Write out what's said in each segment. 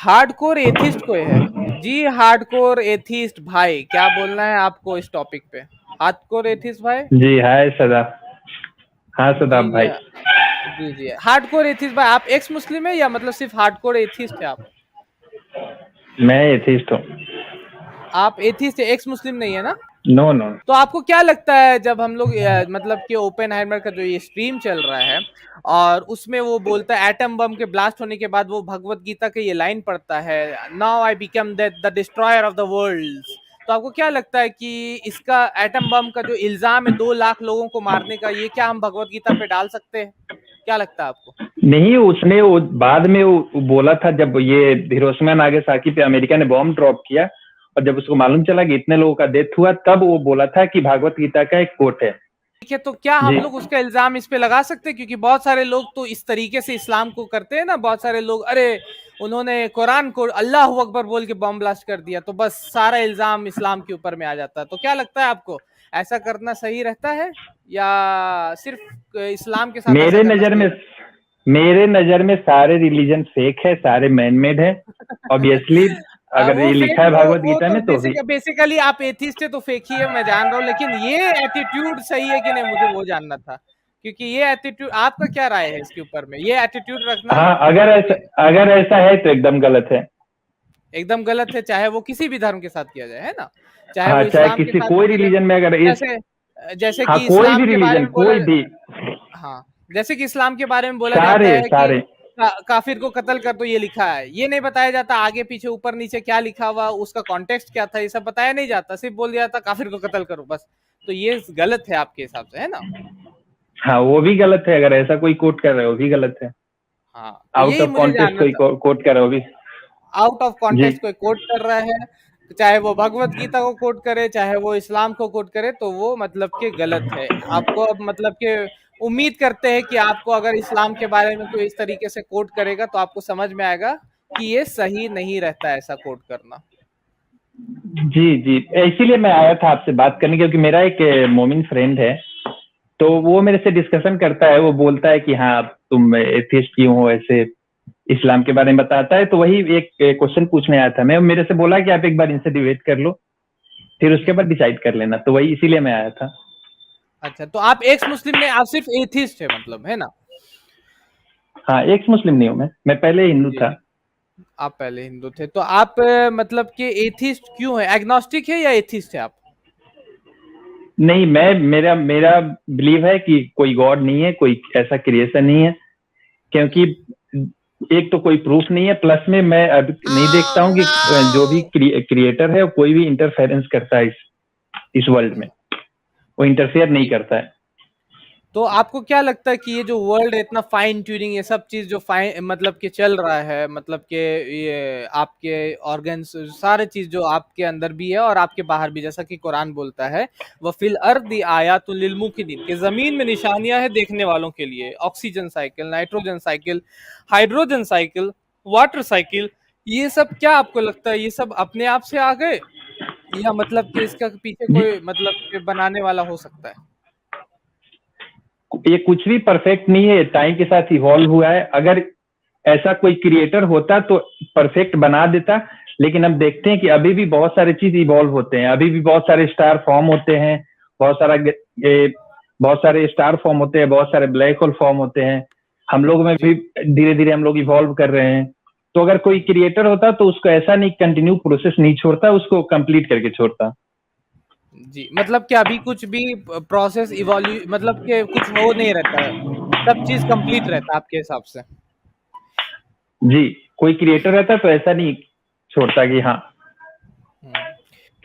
Hardcore atheist कोई है? जी hardcore atheist भाई, क्या बोलना है आपको इस टॉपिक पे? हार्डकोर एथिस्ट भाई। जी हाय सदा। हाँ जी सदाब भाई। जी जी हार्डकोर एथिस्ट भाई, आप एक्स मुस्लिम है या मतलब सिर्फ हार्डकोर एथिस्ट है आप? मैं एथिस्ट हूँ। आप एथिस्ट है, एक्स मुस्लिम नहीं है ना? No no. तो आपको क्या लगता है जब हम लोग मतलब कि ओपेनहाइमर का जो ये स्ट्रीम चल रहा है और उसमें वो बोलता है एटम बम के ब्लास्ट होने के बाद वो भगवत गीता के ये लाइन पढ़ता है, now I become the destroyer of the world. तो आपको क्या लगता है कि इसका एटम बम का जो इल्जाम है 2 लाख लोगों को मारने का, ये क्या हम भगवत गीता पे डाल सकते हैं? क्या लगता है आपको? नहीं, उसने वो बाद में वो बोला था जब ये हिरोशिमा नागासाकी पे अमेरिका ने बॉम्ब ड्रॉप किया, और जब उसको मालूम चला कि इतने लोगों का डेथ हुआ, तब वो बोला था कि भागवत गीता का एक कोट है। ठीक है, तो क्या हम जी लोग उसका इल्जाम इस पे लगा सकते हैं? क्योंकि बहुत सारे लोग तो इस तरीके से इस्लाम को करते हैं ना, बहुत सारे लोग, अरे उन्होंने कुरान को अल्लाह अकबर बोल के बम ब्लास्ट कर दिया तो बस सारा इल्जाम इस्लाम के ऊपर में आ जाता है। तो क्या लगता है आपको, ऐसा करना सही रहता है या सिर्फ इस्लाम के साथ ऐसा मेरे करना नजर सही में रहता मेरे नजर में सारे रिलीजन फेक है, सारे मैन मेड है। ऑब्वियसली अगर वो ये फेक, लिखा है भागवत वो गीता तो में तो भी। बेसिकली आप एथिस्ट है तो फेक ही है, मैं जान रहा हूँ, लेकिन ये एटीट्यूड सही है कि नहीं मुझे वो जानना था। क्योंकि ये एटीट्यूड, आपका क्या राय है इसके ऊपर में, ये एटीट्यूड रखना हाँ, अगर ऐसा है तो एकदम गलत है। एकदम गलत है, चाहे वो किसी भी धर्म के साथ किया जाए, है ना? चाहे हाँ, वो चाहे इस्लाम के किसी साथ कोई किया जाए। रिलीजन में अगर इस। जैसे जैसे हाँ, कि कोई भी इस्लाम के बारे रिलीजन में बोला, कोई भी। हाँ, जैसे कि इस्लाम के बारे में बोला जाता सारे है कि सारे। काफिर को कत्ल कर दो, ये लिखा है, ये नहीं बताया जाता आगे पीछे ऊपर नीचे क्या लिखा हुआ, उसका कॉन्टेक्स्ट क्या था, ये सब बताया नहीं जाता, सिर्फ बोल दिया जाता काफिर को कत्ल करो बस। तो ये गलत है आपके हिसाब से, है ना? हाँ, वो भी गलत है, अगर ऐसा कोई कोट कर रहा है वो भी गलत है। हाँ, तो आउट यही ऑफ मुझे कॉन्टेक्स्ट जानना कोई था। कोट कर रहा है वो भी। आउट ऑफ जी कॉन्टेक्स्ट कोई कोट कर रहा है, चाहे वो भगवत गीता को कोट करे चाहे वो इस्लाम को कोट करे, तो वो मतलब कि गलत है। आपको अब मतलब कि उम्मीद करते हैं कि आपको अगर इस्लाम के बारे में कोई इस तरीके से कोट करेगा तो आपको समझ में आएगा कि ये सही नहीं रहता है ऐसा कोट करना। जी जी, इसीलिए मैं आया था आपसे बात करने, क्योंकि मेरा एक मोमिन फ्रेंड है। तो वो मेरे से डिस्कशन करता है, वो बोलता है कि हाँ तुम एथिस्ट क्यों हो, ऐसे इस्लाम के बारे में बताता है। तो वही एक क्वेश्चन पूछने आया था मैं, मेरे से बोला कि आप एक बार इनसे डिबेट कर लो, फिर उसके बाद डिसाइड कर लेना। तो वही इसीलिए मैं आया था। अच्छा, तो आप एक्स मुस्लिम नहीं, आप सिर्फ एथिस्ट है मतलब, है ना? हाँ, एक्स मुस्लिम नहीं हूँ मैं पहले हिंदू जी था। जी, आप पहले हिंदू थे, तो आप मतलब कि एथिस्ट क्यों है, एग्नोस्टिक है या एथिस्ट है आप? नहीं, मैं मेरा मेरा बिलीव है कि कोई गॉड नहीं है, कोई ऐसा क्रिएशन नहीं है। क्योंकि एक तो कोई प्रूफ नहीं है, प्लस में मैं अब नहीं देखता हूँ कि जो भी क्रिएटर है कोई भी इंटरफेरेंस करता है इस वर्ल्ड में। वो इंटरफेयर नहीं जी, करता है। तो आपको क्या लगता है कि ये जो वर्ल्ड है इतना फाइन ट्यूनिंग, ये सब चीज जो फाइन मतलब कि चल रहा है, मतलब कि ये आपके ऑर्गन्स सारे चीज जो आपके अंदर भी है और आपके बाहर भी, जैसा कि कुरान बोलता है वह फिल अर्दी आयातुल लिल मुकिनीन, कि जमीन में निशानियां है देखने वालों के लिए, oxygen cycle, nitrogen cycle, hydrogen cycle, water cycle, ये सब क्या आपको लगता है ये सब अपने आप से आ गए या मतलब कि इसका पीछे जी, कोई मतलब कि बनाने वाला हो सकता है? ये कुछ भी परफेक्ट नहीं है, टाइम के साथ इवॉल्व हुआ है। अगर ऐसा कोई क्रिएटर होता तो परफेक्ट बना देता। लेकिन हम देखते हैं कि अभी भी बहुत सारे चीज इवॉल्व होते हैं, अभी भी बहुत सारे स्टार फॉर्म होते हैं, बहुत सारा बहुत सारे स्टार फॉर्म होते हैं, बहुत सारे ब्लैक होल फॉर्म होते हैं। हम लोग में जी भी धीरे धीरे हम लोग इवॉल्व कर रहे हैं। तो अगर कोई क्रिएटर होता तो उसको ऐसा नहीं कंटिन्यू प्रोसेस नहीं छोड़ता, उसको कंप्लीट करके छोड़ता। जी, मतलब कि अभी कुछ भी प्रोसेस इवॉल्यू मतलब कि कुछ वो नहीं रहता है, सब चीज कंप्लीट रहता है आपके हिसाब से? जी, कोई क्रिएटर रहता तो ऐसा नहीं छोड़ता कि हाँ। हम्म।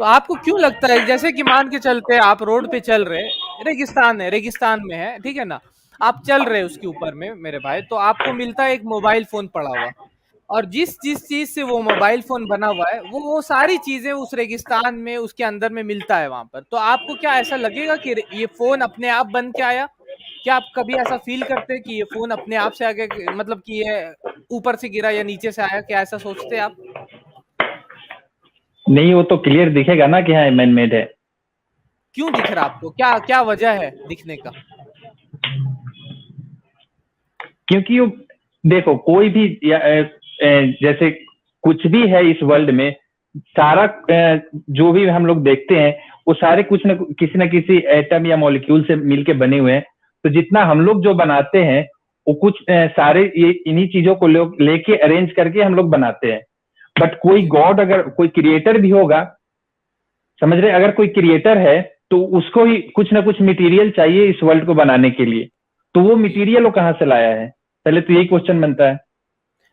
तो आपको क्यों लगता है, जैसे कि मान के चलते हैं आप रोड पे चल रहे, रेगिस्तान है, रेगिस्तान में है, ठीक है ना, आप चल रहे उसके ऊपर में मेरे भाई, तो आपको मिलता है एक मोबाइल फोन पड़ा हुआ, और जिस जिस चीज से वो मोबाइल फोन बना हुआ है वो सारी चीजें उस रेगिस्तान में उसके अंदर में मिलता है वहां पर, तो आपको क्या ऐसा लगेगा कि ये फोन अपने आप बन के आया? क्या आप कभी ऐसा फील करते हैं कि ये फोन अपने आप से आ गया, मतलब कि ये ऊपर से गिरा या नीचे से आया, क्या ऐसा सोचते हैं आप? नहीं, वो तो क्लियर दिखेगा ना कि हाँ मैन मेड है। क्यों दिख रहा आपको, क्या क्या वजह है दिखने का? क्योंकि वो देखो कोई भी जैसे कुछ भी है इस वर्ल्ड में, सारा जो भी हम लोग देखते हैं वो सारे कुछ न किसी एटम या मॉलिक्यूल से मिलके बने हुए हैं। तो जितना हम लोग जो बनाते हैं वो कुछ सारे ये इन्हीं चीजों को लेके अरेंज करके हम लोग बनाते हैं। बट कोई गॉड, अगर कोई क्रिएटर भी होगा, समझ रहे, अगर कोई क्रिएटर है तो उसको ही कुछ ना कुछ मटेरियल चाहिए इस वर्ल्ड को बनाने के लिए। तो वो मटेरियल वो कहाँ से लाया है, पहले तो यही क्वेश्चन बनता है।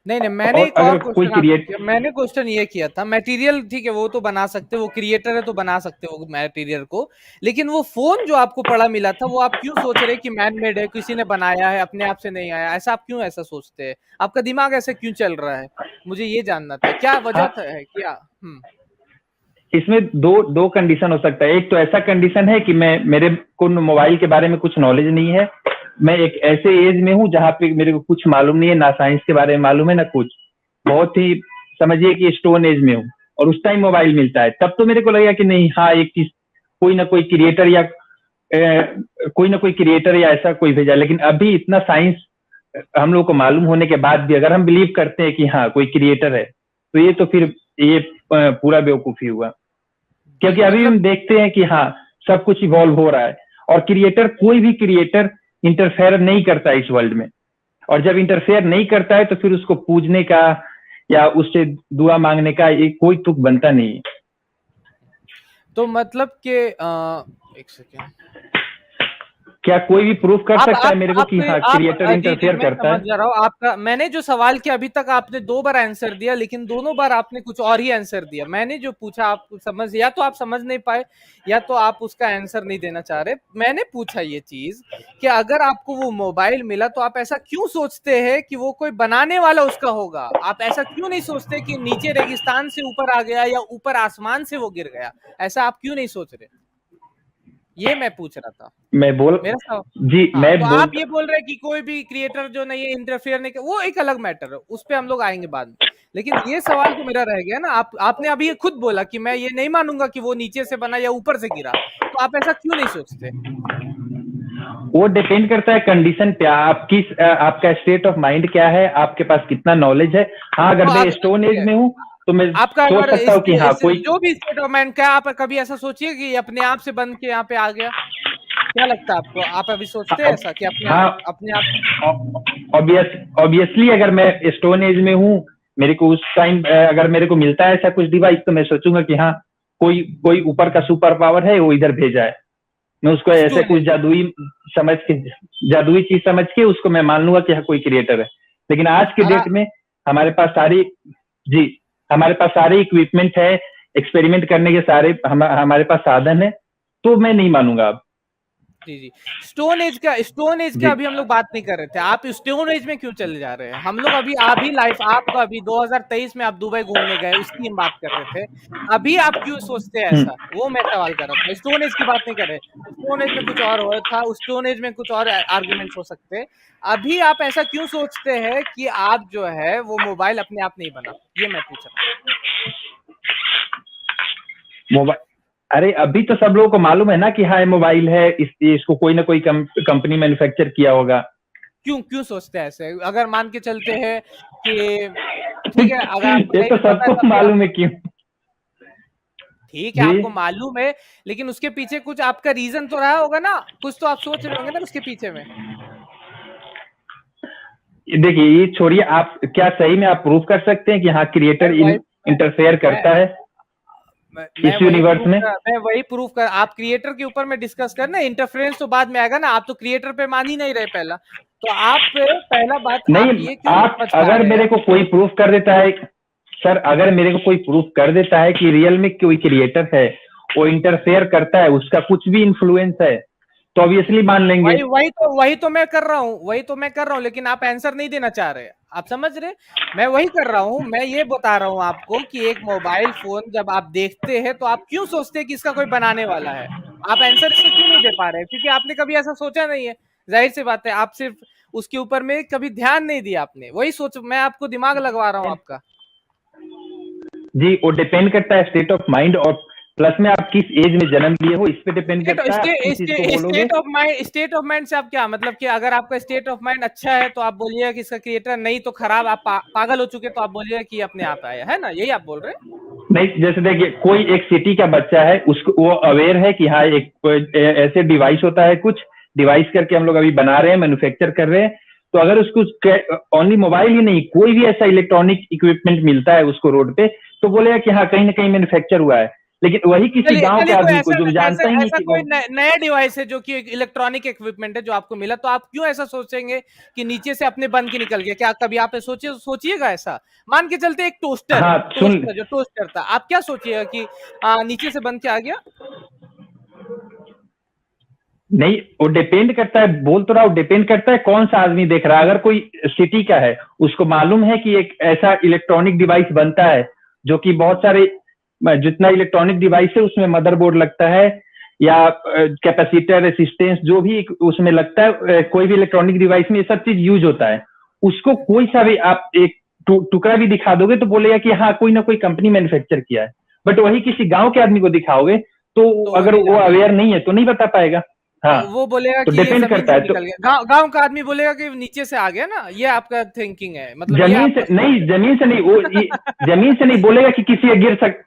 नहीं, मैंने और एक और अगर कोई क्वेश्चन आपसे क्रिएट किया। मैंने क्वेश्चन ये किया था, मटेरियल ठीक है वो तो बना सकते, वो क्रिएटर है तो बना सकते हो मटेरियल को, लेकिन वो फोन जो आपको पड़ा मिला था वो आप क्यों सोच रहे कि मैन मेड है, किसी ने बनाया है, अपने आप से नहीं आया, ऐसा आप क्यों ऐसा सोचते हैं? आपका दिमाग ऐसे क्यों चल रहा है? मुझे ये जानना था, क्या वजह हाँ, था है क्या? इसमें दो दो कंडीशन हो सकता है। एक तो ऐसा कंडीशन है कि मेरे को मोबाइल के बारे में कुछ नॉलेज नहीं है, मैं एक ऐसे एज में हूँ जहाँ पे मेरे को कुछ मालूम नहीं है, ना साइंस के बारे में मालूम है ना कुछ, बहुत ही समझिए कि स्टोन एज में हूँ, और उस टाइम मोबाइल मिलता है। तब तो मेरे को लगेगा कि नहीं, हाँ एक चीज कोई ना कोई क्रिएटर या ऐसा कोई भेजा। लेकिन अभी इतना साइंस हम लोग को मालूम होने के बाद भी अगर हम बिलीव करते हैं कि हाँ कोई क्रिएटर है, तो ये तो फिर ये पूरा बेवकूफी हुआ। क्योंकि अभी हम देखते हैं कि हाँ सब कुछ इवॉल्व हो रहा है, और क्रिएटर, कोई भी क्रिएटर इंटरफेयर नहीं करता इस वर्ल्ड में। और जब इंटरफेयर नहीं करता है तो फिर उसको पूजने का या उससे दुआ मांगने का ये कोई तुक बनता नहीं है। तो मतलब कि एक सेकेंड, क्या कोई भी प्रूफ कर सकता है मेरे को कि हाँ आप क्रिएटर जी जी इंटरफेयर मैं करता समझ है? जा रहा हूँ आपका। मैंने जो सवाल किया अभी तक आपने 2 बार आंसर दिया, लेकिन दोनों बार आपने कुछ और ही आंसर दिया। मैंने जो पूछा आप समझ, या तो आप समझ नहीं पाए या तो आप उसका आंसर नहीं देना चाह रहे। मैंने पूछा ये चीज कि अगर आपको वो मोबाइल मिला तो आप ऐसा क्यों सोचते हैं कि वो कोई बनाने वाला उसका होगा? आप ऐसा क्यों नहीं सोचते कि नीचे रेगिस्तान से ऊपर आ गया या ऊपर आसमान से वो गिर गया? ऐसा आप क्यों नहीं सोच रहे? ये मैं पूछ रहा था। मैं बोल मेरा सवाल, जी हाँ, मैं तो बोल आप ये बोल रहे हैं कि कोई भी क्रिएटर जो नहीं है इंटरफेयर नहीं कर, वो एक अलग मैटर है, उस पे हम लोग आएंगे बाद में। लेकिन ये सवाल तो मेरा रह गया ना, आपने अभी ये खुद बोला कि मैं ये नहीं मानूंगा कि वो नीचे से बना या ऊपर से गिरा, तो आप ऐसा क्यों नहीं सोचते? वो डिपेंड करता है कंडीशन पे, आपका स्टेट ऑफ माइंड क्या है, आपके पास कितना नॉलेज है। हाँ तो अगर मैं स्टोन ठीक एज है, में हूँ तो मैं आपका सोच अगर सकता हूँ कि हाँ कोई, जो भी स्टेट ऑफ माइंड, क्या आप कभी ऐसा सोचिए कि अपने आप से बन के यहाँ पे आ गया? क्या लगता है आपको? आप अभी सोचते हैं ऐसा कि हाँ अपने आप? ऑब्वियसली अगर मैं स्टोन एज में हूँ, मेरे को उस टाइम अगर मेरे को मिलता है ऐसा कुछ डिवाइस, तो मैं सोचूंगा कि हाँ कोई कोई ऊपर का सुपर पावर है, वो इधर भेजा है। मैं उसको ऐसे स्टोन कुछ समझ के जादुई चीज समझ के उसको मैं मान लूंगा कि हाँ कोई क्रिएटर है। लेकिन आज के एज। डेट में हमारे पास सारी, जी, हमारे पास सारे इक्विपमेंट है, एक्सपेरिमेंट करने के सारे हमारे पास साधन है, तो मैं नहीं मानूंगा अब। जी जी, स्टोन एज का जी अभी हम लोग बात नहीं कर रहे थे। आप स्टोन एज में क्यों चले जा रहे हैं? हम लोग अभी लाइफ आपका अभी 2023 में आप दुबई घूमने गए, उसकी हम बात कर रहे थे। अभी आप क्यों सोचते हैं ऐसा, वो मैं सवाल कर रहा था। स्टोन एज की बात नहीं कर रहे। स्टोन एज में कुछ और हो था, उस स्टोन एज में कुछ और आर्ग्यूमेंट्स हो सकते हैं। अभी आप ऐसा क्यों सोचते हैं कि आप जो है वो मोबाइल अपने आप नहीं बना? ये मैं पूछ रहा हूँ। मोबाइल, अरे अभी तो सब लोगों को मालूम है ना कि हाँ ये मोबाइल है, इसको कोई ना कोई कंपनी मैन्युफैक्चर किया होगा। क्यों क्यों सोचते हैं ऐसे? अगर मान के चलते हैं कि ठीक है, अगर आपको ये नहीं तो भी पता है सबको तब भी आप, मालूम है क्यों। ठीक है जी, आपको मालूम है, लेकिन उसके पीछे कुछ आपका रीजन तो रहा होगा ना, कुछ तो आप सोच रहे होंगे ना उसके पीछे में। देखिए ये छोड़िए, आप क्या सही में आप प्रूव कर सकते हैं कि हाँ मैं क्रिएटर वही इंटरफेयर मैं करता है मैं इस वही यूनिवर्स प्रूफ में? कर मैं वही प्रूफ कर आप क्रिएटर के ऊपर में डिस्कस करना, इंटरफेरेंस तो बाद में आएगा ना। आप तो क्रिएटर पे मान ही नहीं रहे पहला, तो आप पहला बात आप नहीं, ये क्यों नहीं आप समझ पा अगर रहे मेरे हैं? को कोई प्रूफ कर देता है, सर अगर मेरे को कोई प्रूफ कर देता है कि रियल में कोई क्रिएटर है, वो इंटरफेयर करता है, उसका कुछ भी इन्फ्लुएंस है, तो ऑब्वियसली मान लेंगे। वही तो मैं कर रहा हूँ, लेकिन आप आंसर नहीं देना चाह रहे। आप समझ रहे? मैं वही कर रहा हूँ, मैं ये बता रहा हूँ आपको कि एक मोबाइल फोन जब आप देखते हैं तो आप क्यों सोचते हैं कि इसका कोई बनाने वाला है? आप आंसर इसको क्यों नहीं दे पा रहे? क्योंकि आपने कभी ऐसा सोचा नहीं है। जाहिर सी बात है, आप सिर्फ उसके ऊपर में कभी ध्यान नहीं दिया आपने। वही सोच, मैं आपको दिमाग लगवा रहा हूँ आपका। जी वो डिपेंड करता है स्टेट ऑफ माइंड और प्लस में आप किस एज में जन्म लिए हो इस पे डिपेंड करता है आप किस चीज को बोलोगे। स्टेट ऑफ माइंड से आप क्या मतलब कि अगर आपका स्टेट ऑफ माइंड अच्छा है तो आप बोलिएगा कि इसका क्रिएटर, नहीं तो खराब, आप पागल हो चुके तो आप बोलिएगा कि अपने आप आया है ना, यही आप बोल रहे हैं। नहीं, जैसे देखिए कोई एक सिटी का बच्चा है, उसको वो अवेयर है कि हाँ एक ऐसे डिवाइस होता है, कुछ डिवाइस करके हम लोग अभी बना रहे हैं, मैन्युफैक्चर कर रहे हैं, तो अगर उसको ओनली मोबाइल ही नहीं कोई भी ऐसा इलेक्ट्रॉनिक इक्विपमेंट मिलता है उसको रोड पे, तो बोलेगा कि हाँ कहीं ना कहीं मैन्युफैक्चर हुआ है। लेकिन वही किसी गांव के आदमी को जो जानता ही नहीं ऐसा कोई नया डिवाइस है जो कि इलेक्ट्रॉनिक इक्विपमेंट है जो आपको मिला, तो आप क्यों ऐसा सोचेंगे कि नीचे से अपने बन के निकल गया? क्या कभी आप सोचिएगा ऐसा? मान के चलते एक टोस्टर, हाँ, टोस्टर जो टोस्टर था, आप क्या सोचिएगा कि नीचे से बन के आ गया? नहीं, वो डिपेंड करता है, बोल तो रहा हूँ, डिपेंड करता है कौन सा आदमी देख रहा है। अगर कोई सिटी का है, उसको मालूम है कि एक ऐसा इलेक्ट्रॉनिक डिवाइस बनता है जो कि बहुत सारे, जितना इलेक्ट्रॉनिक डिवाइस है उसमें मदरबोर्ड लगता है या कैपेसिटर, रेसिस्टेंस जो भी उसमें लगता है, कोई भी इलेक्ट्रॉनिक डिवाइस में ये सब चीज यूज होता है। उसको कोई सा भी आप एक टुकड़ा भी दिखा दोगे तो बोलेगा कि हाँ कोई ना कोई कंपनी मैन्युफैक्चर किया है। बट वही किसी गांव के आदमी को दिखाओगे तो अगर वो अवेयर नहीं है तो नहीं बता पाएगा। हाँ, वो बोलेगा तो कि ये डिपेंड करता है। तो गांव का आदमी बोलेगा कि नीचे से आ गया ना, ये आपका थिंकिंग है मतलब। जमीन से नहीं, जमीन से नहीं, वो जमीन से नहीं बोलेगा कि किसी का गिर सक,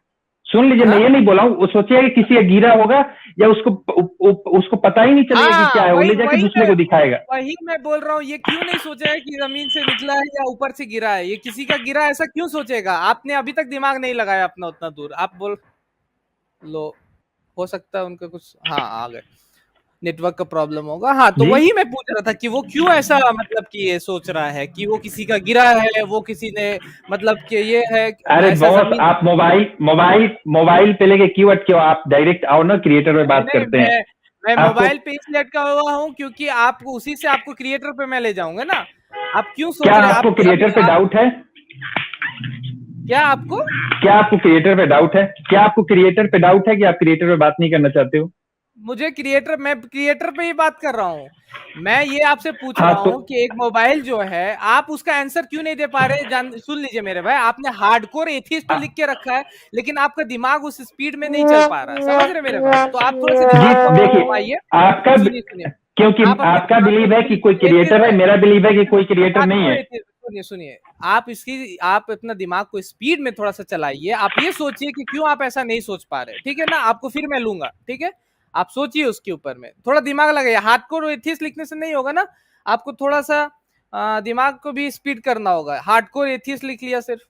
सुन लीजिए, मैं ये नहीं बोला हूँ, वो सोचेगा कि किसी का गिरा होगा या उसको पता ही नहीं चलेगा कि क्या है, वो ले जाके दूसरे को दिखाएगा। वही मैं बोल रहा हूँ, ये क्यों नहीं सोचेगा कि जमीन से निकला है या ऊपर से गिरा है, ये किसी का गिरा ऐसा क्यों सोचेगा? आपने अभी तक दिमाग नहीं लगाया अपना उतना दूर, आप बोल लो हो सकता है उनका कुछ, हाँ आ गए, नेटवर्क का प्रॉब्लम होगा। हाँ, तो वही मैं पूछ रहा था कि वो क्यों ऐसा मतलब कि ये सोच रहा है कि वो किसी का गिरा है, वो किसी ने मतलब कि ये है। अरे बॉस, आप मोबाइल पे लेके क्यों अटके हो? आप डायरेक्ट आओ ना, क्रिएटर में बात करते हैं। मैं मोबाइल पे इसलिए अटका हुआ हूँ क्योंकि आपको उसी से आपको क्रिएटर पे मैं ले जाऊंगा ना। आप क्यों सोच रहे हैं? आपको क्रिएटर पे डाउट है? क्या आपको क्रिएटर पे डाउट है? क्या आपको क्रिएटर पे डाउट है कि आप क्रिएटर पे बात नहीं करना चाहते हो? मैं क्रिएटर पे ही बात कर रहा हूँ। मैं ये आपसे पूछ रहा हूँ कि एक मोबाइल जो है, आप उसका आंसर क्यों नहीं दे पा रहे? सुन लीजिए मेरे भाई, आपने हार्डकोर एथियस्ट तो लिख के रखा है, लेकिन आपका दिमाग उस स्पीड में नहीं चल पा रहा, समझ रहे मेरे भाई? तो आप थोड़े से देखिए, आपका क्योंकि आपका बिलीव है कि कोई क्रिएटर है, मेरा बिलीव है कि कोई क्रिएटर नहीं है। सुनिए, आप अपना दिमाग को स्पीड में थोड़ा सा चलाइए। आप ये सोचिए कि क्यों आप ऐसा नहीं सोच पा रहे, ठीक है ना? आपको फिर मैं लूंगा, ठीक है? आप सोचिए उसके ऊपर में, थोड़ा दिमाग लगाइए। हार्डकोर एथियस्ट लिखने से नहीं होगा ना, आपको थोड़ा सा दिमाग को भी स्पीड करना होगा। हार्डकोर एथियस्ट लिख लिया सिर्फ,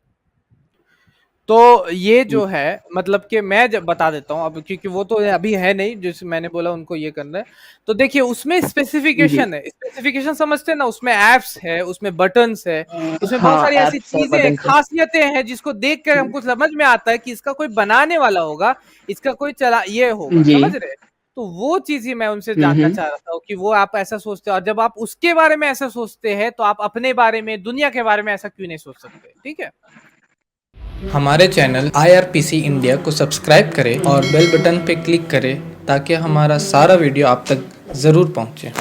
तो ये जो है मतलब कि मैं जब बता देता हूँ अब, क्योंकि वो तो अभी है नहीं, जैसे मैंने बोला उनको ये करना है। तो देखिए उसमें स्पेसिफिकेशन है, स्पेसिफिकेशन समझते हैं ना, उसमें एप्स है, उसमें बटन्स है, उसमें बहुत सारी ऐसी चीजें हैं, खासियतें हैं जिसको देख कर हमको समझ में आता है कि इसका कोई बनाने वाला होगा, इसका कोई चला ये होगा, समझ रहे? तो वो चीज ही मैं उनसे जानना चाह रहा था कि वो आप ऐसा सोचते हो, और जब आप उसके बारे में ऐसा सोचते हैं तो आप अपने बारे में, दुनिया के बारे में ऐसा क्यों नहीं सोच सकते? ठीक है, हमारे चैनल IRPC इंडिया को सब्सक्राइब करें और बेल बटन पे क्लिक करें ताकि हमारा सारा वीडियो आप तक ज़रूर पहुंचे।